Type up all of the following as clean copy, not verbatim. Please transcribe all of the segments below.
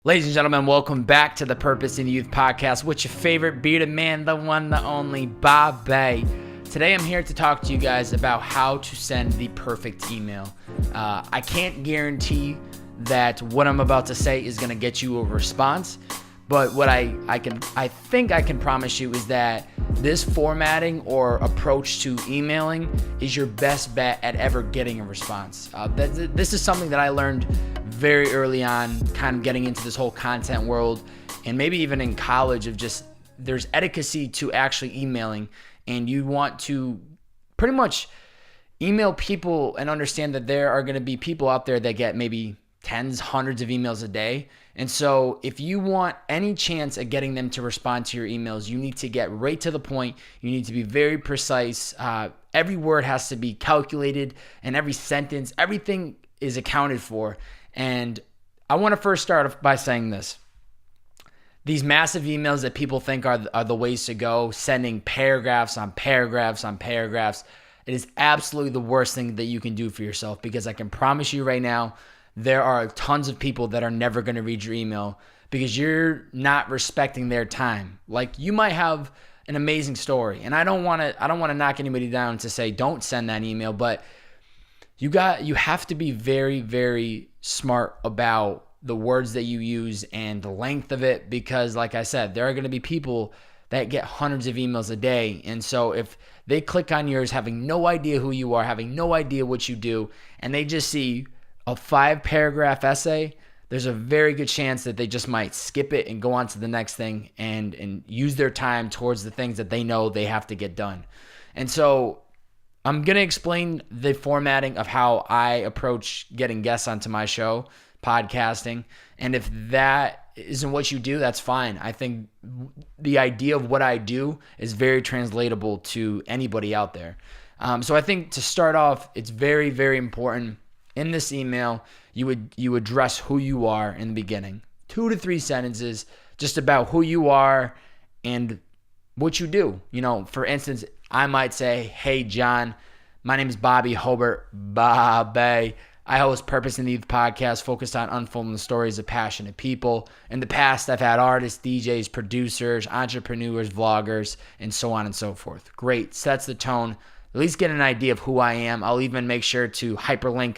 Ladies and gentlemen, welcome back to the Purpose in Youth podcast with your favorite bearded man, the one, the only, Bobbbaaaay. Today I'm here to talk to you guys about how to send the perfect email. I can't guarantee that what I'm about to say is going to get you a response, but what I think I can promise you is that this formatting or approach to emailing is your best bet at ever getting a response. This is something that I learned very early on, kind of getting into this whole content world, and maybe even in college, of just there's etiquette to actually emailing, and you want to pretty much email people and understand that there are going to be people out there that get maybe tens, hundreds of emails a day. And so if you want any chance at getting them to respond to your emails, you need to get right to the point. You need to be very precise. Every word has to be calculated, and every sentence, everything is accounted for. And I want to first start off by saying this. These massive emails that people think are the ways to go, sending paragraphs on paragraphs on paragraphs, it is absolutely the worst thing that you can do for yourself, because I can promise you right now, there are tons of people that are never going to read your email because you're not respecting their time. Like, you might have an amazing story, and I don't want to knock anybody down to say don't send that email, but you have to be very, very smart about the words that you use and the length of it, because like I said, there are going to be people that get hundreds of emails a day. And so if they click on yours having no idea who you are, having no idea what you do, and they just see a 5-paragraph essay, there's a very good chance that they just might skip it and go on to the next thing and use their time towards the things that they know they have to get done. And so I'm going to explain the formatting of how I approach getting guests onto my show, podcasting. And if that isn't what you do, that's fine. I think the idea of what I do is very translatable to anybody out there. So I think to start off, it's very, very important. In this email, you address who you are in the beginning. 2 to 3 sentences just about who you are and what you do. You know, for instance, I might say, "Hey, John, my name is Bobby Hobart Bobbbaaaay. I host Purpose in the Youth podcast focused on unfolding the stories of passionate people. In the past, I've had artists, DJs, producers, entrepreneurs, vloggers, and so on and so forth." Great. Sets the tone. At least get an idea of who I am. I'll even make sure to hyperlink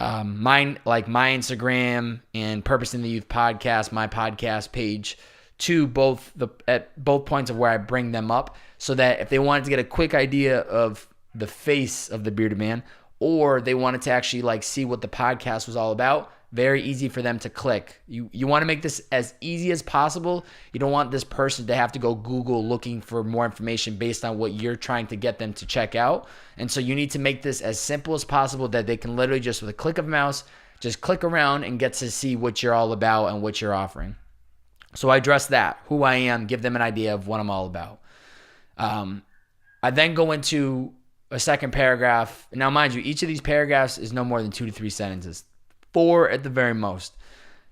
my Instagram and Purpose in the Youth podcast, my podcast page, to at both points of where I bring them up, so that if they wanted to get a quick idea of the face of the bearded man, or they wanted to actually see what the podcast was all about, very easy for them to click. You want to make this as easy as possible. You don't want this person to have to go Google looking for more information based on what you're trying to get them to check out. And so you need to make this as simple as possible, that they can literally just with a click of a mouse, just click around and get to see what you're all about and what you're offering. So I address that, who I am, give them an idea of what I'm all about. I then go into a second paragraph. Now, mind you, each of these paragraphs is no more than 2 to 3 sentences. 4 at the very most.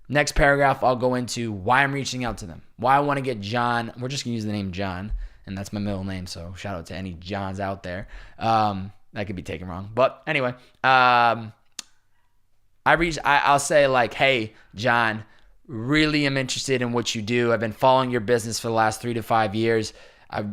Next paragraph, I'll go into why I'm reaching out to them. Why I want to get John. We're just going to use the name John, and that's my middle name, so shout out to any Johns out there. That could be taken wrong. But anyway, I'll say "Hey, John, really am interested in what you do. I've been following your business for the last 3 to 5 years. I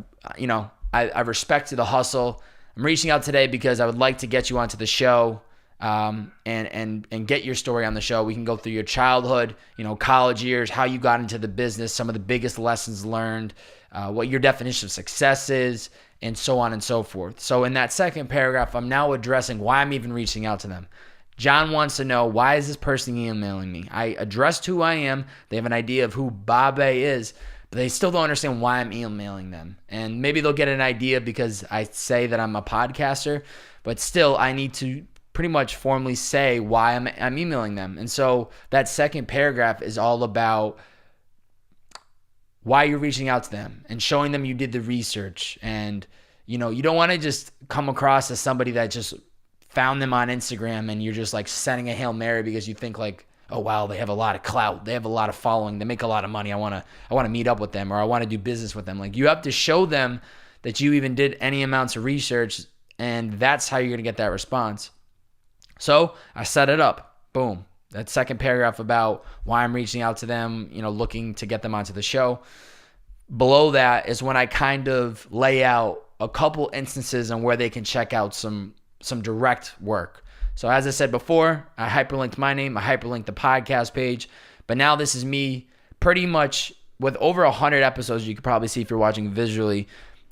respect the hustle. I'm reaching out today because I would like to get you onto the show, and get your story on the show. We can go through your childhood, college years, how you got into the business, some of the biggest lessons learned, what your definition of success is, and so on and so forth." So in that second paragraph, I'm now addressing why I'm even reaching out to them. John wants to know, why is this person emailing me? I addressed who I am. They have an idea of who Bobbbaaaay is, but they still don't understand why I'm emailing them. And maybe they'll get an idea because I say that I'm a podcaster, but still I need to pretty much formally say why I'm emailing them. And so that second paragraph is all about why you're reaching out to them and showing them you did the research. And, you don't want to just come across as somebody that just found them on Instagram and you're just sending a Hail Mary because you think oh wow, they have a lot of clout, they have a lot of following, they make a lot of money, I want to meet up with them, or I want to do business with them. You have to show them that you even did any amounts of research, and that's how you're going to get that response. So I set it up. Boom. That second paragraph about why I'm reaching out to them, looking to get them onto the show. Below that is when I kind of lay out a couple instances on where they can check out some direct work. So as I said before, I hyperlinked my name, I hyperlinked the podcast page, but now this is me pretty much with over 100 episodes. You could probably see if you're watching visually.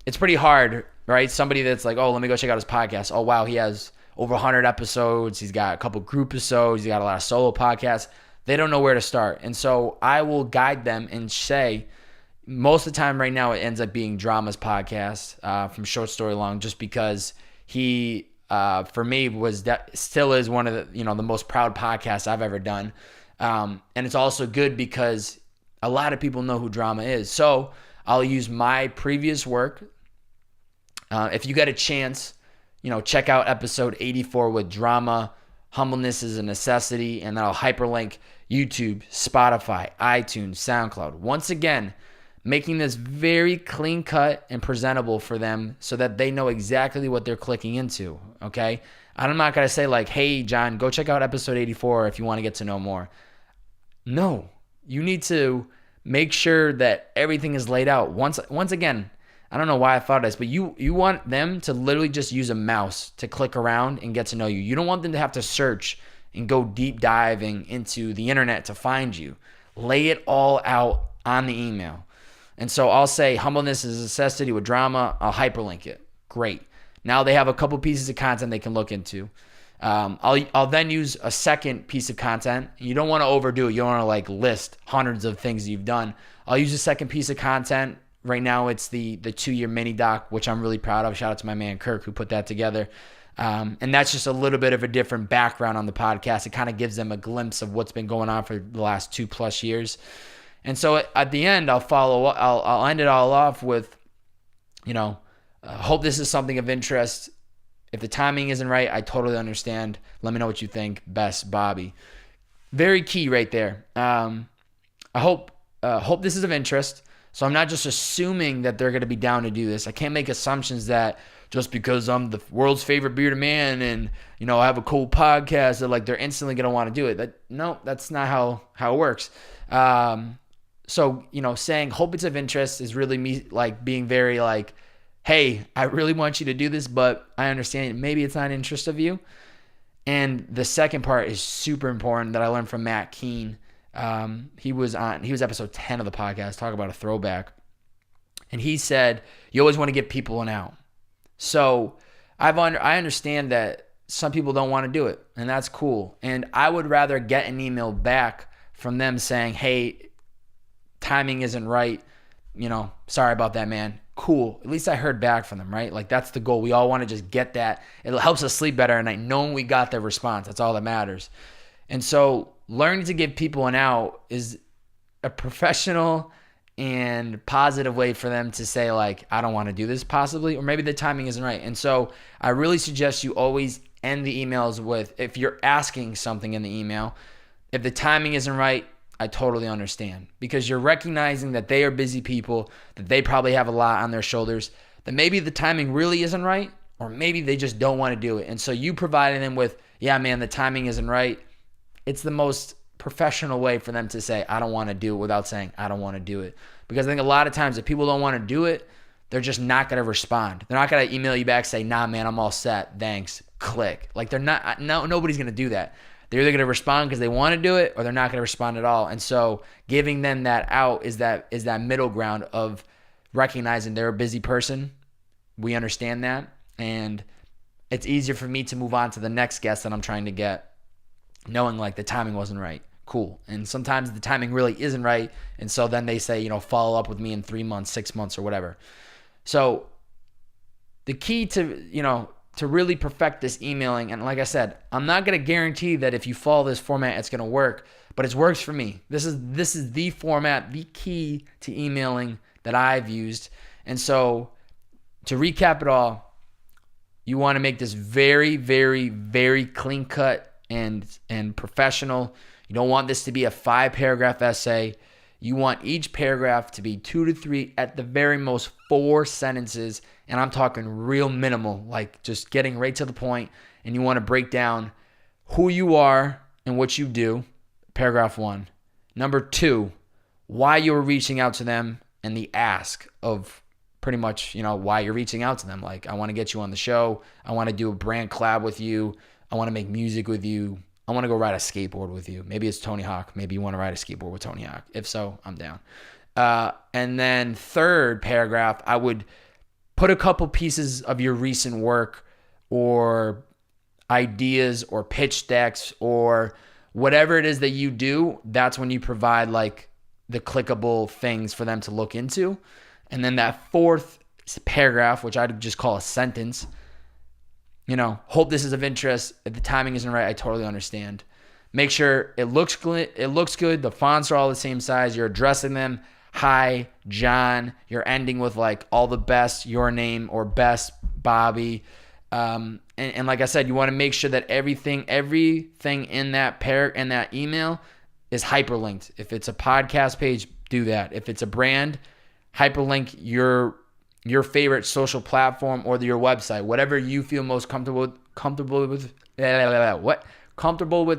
It's pretty hard, right? Somebody that's like, oh, let me go check out his podcast. Oh, wow, he has over 100 episodes. He's got a couple group episodes. He's got a lot of solo podcasts. They don't know where to start. And so I will guide them and say, most of the time right now, it ends up being Drama's podcast from Short Story Long, just because he, for me, still is one of the, the most proud podcasts I've ever done. And it's also good because a lot of people know who Drama is. So I'll use my previous work. If you get a chance, check out episode 84 with Drama. Humbleness is a necessity. And then I'll hyperlink YouTube, Spotify, iTunes, SoundCloud. Once again, making this very clean cut and presentable for them so that they know exactly what they're clicking into, okay? I'm not going to say like, hey, John, go check out episode 84 if you want to get to know more. No, you need to make sure that everything is laid out. Once again, I don't know why I thought of this, but you want them to literally just use a mouse to click around and get to know you. You don't want them to have to search and go deep diving into the internet to find you. Lay it all out on the email. And so I'll say humbleness is a necessity with Drama. I'll hyperlink it. Great. Now they have a couple pieces of content they can look into. I'll then use a second piece of content. You don't want to overdo it. You don't want to like list hundreds of things you've done. I'll use a second piece of content. Right now it's the 2-year mini doc, which I'm really proud of. Shout out to my man Kirk who put that together. And that's just a little bit of a different background on the podcast. It kind of gives them a glimpse of what's been going on for the last 2+ years. And so at the end, I'll end it all off with, hope this is something of interest. If the timing isn't right, I totally understand. Let me know what you think. Best, Bobby. Very key right there. I hope this is of interest. So I'm not just assuming that they're going to be down to do this. I can't make assumptions that just because I'm the world's favorite bearded man and, I have a cool podcast that they're instantly going to want to do it. No, that's not how it works. So, saying hope it's of interest is really me being very hey, I really want you to do this, but I understand maybe it's not interest of you. And the second part is super important that I learned from Matt Keene. He was episode 10 of the podcast, talk about a throwback. And he said, you always want to give people an out. So I understand that some people don't want to do it, and that's cool. And I would rather get an email back from them saying, hey, timing isn't right. Sorry about that, man. Cool. At least I heard back from them, right? That's the goal. We all want to just get that. It helps us sleep better at night knowing we got their response. That's all that matters. And so learning to give people an out is a professional and positive way for them to say I don't want to do this possibly, or maybe the timing isn't right. And so I really suggest you always end the emails with, if you're asking something in the email, if the timing isn't right, I totally understand, because you're recognizing that they are busy people, that they probably have a lot on their shoulders, that maybe the timing really isn't right, or maybe they just don't want to do it. And so you providing them with, yeah, man, the timing isn't right. It's the most professional way for them to say, I don't want to do it, without saying, I don't want to do it. Because I think a lot of times if people don't want to do it, they're just not going to respond. They're not going to email you back, say, nah, man, I'm all set. Thanks. Click. Nobody's going to do that. They're either going to respond because they want to do it, or they're not going to respond at all. And so giving them that out is that middle ground of recognizing they're a busy person. We understand that. And it's easier for me to move on to the next guest that I'm trying to get, knowing the timing wasn't right. Cool. And sometimes the timing really isn't right. And so then they say, follow up with me in 3 months, 6 months, or whatever. So the key to really perfect this emailing, and like I said, I'm not going to guarantee that if you follow this format, it's going to work, but it works for me. This is the format, the key to emailing that I've used. And so to recap it all, you want to make this very, very, very clean cut and professional. You don't want this to be a 5-paragraph essay. You want each paragraph to be 2 to 3, at the very most 4 sentences. And I'm talking real minimal, just getting right to the point. And you want to break down who you are and what you do. paragraph 1. Number 2, why you were reaching out to them and the ask of pretty much, why you're reaching out to them. Like, I want to get you on the show. I want to do a brand collab with you. I want to make music with you. I want to go ride a skateboard with you. Maybe it's Tony Hawk. Maybe you want to ride a skateboard with Tony Hawk. If so, I'm down. And then third paragraph, I would put a couple pieces of your recent work or ideas or pitch decks or whatever it is that you do. That's when you provide like the clickable things for them to look into. And then that fourth paragraph, which I'd just call a sentence, hope this is of interest. If the timing isn't right, I totally understand. Make sure it looks good. The fonts are all the same size. You're addressing them. Hi, John. You're ending with like all the best, your name, or best, Bobby. And like I said, you want to make sure that everything in that email is hyperlinked. If it's a podcast page, do that. If it's a brand, hyperlink your favorite social platform or your website, whatever you feel most comfortable with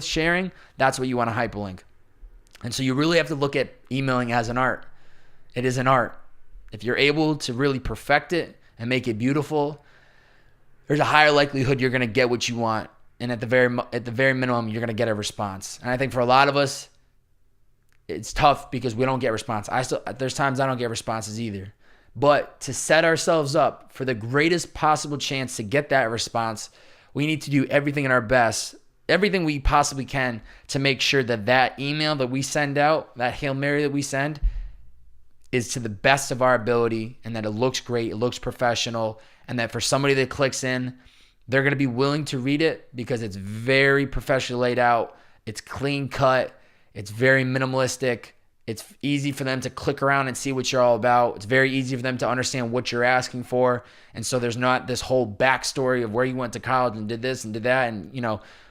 sharing. That's what you want to hyperlink. And so you really have to look at emailing as an art. It is an art. If you're able to really perfect it and make it beautiful, there's a higher likelihood you're going to get what you want. And at the very minimum, you're going to get a response. And I think for a lot of us, it's tough because we don't get response. There's times I don't get responses either. But to set ourselves up for the greatest possible chance to get that response, we need to do everything in our best, everything we possibly can to make sure that email that we send out, that Hail Mary that we send, is to the best of our ability, and that it looks great, it looks professional, and that for somebody that clicks in, they're going to be willing to read it because it's very professionally laid out, it's clean cut, it's very minimalistic, it's easy for them to click around and see what you're all about, it's very easy for them to understand what you're asking for, and so there's not this whole backstory of where you went to college and did this and did that, and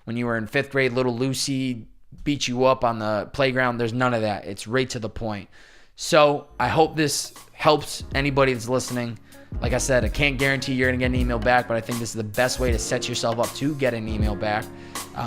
when you were in 5th grade, little Lucy beat you up on the playground. There's none of that. It's right to the point. So I hope this helps anybody that's listening. Like I said, I can't guarantee you're going to get an email back, but I think this is the best way to set yourself up to get an email back.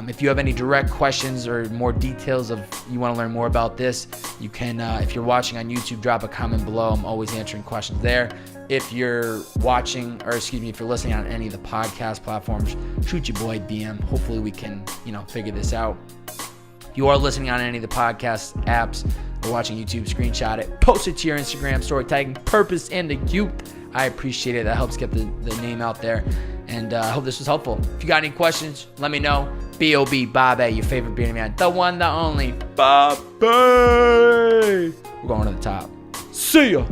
If you have any direct questions or more details of you want to learn more about this, you can, if you're watching on YouTube, drop a comment below. I'm always answering questions there. If you're if you're listening on any of the podcast platforms, shoot your boy DM. Hopefully we can, figure this out. If you are listening on any of the podcast apps or watching YouTube, screenshot it, post it to your Instagram story, tagging Purpose in the Youth. I appreciate it. That helps get the name out there. And I hope this was helpful. If you got any questions, let me know. Bobbbaaaay, your favorite bearded man. The one, the only. Bobbbaaaay. We're going to the top. See ya.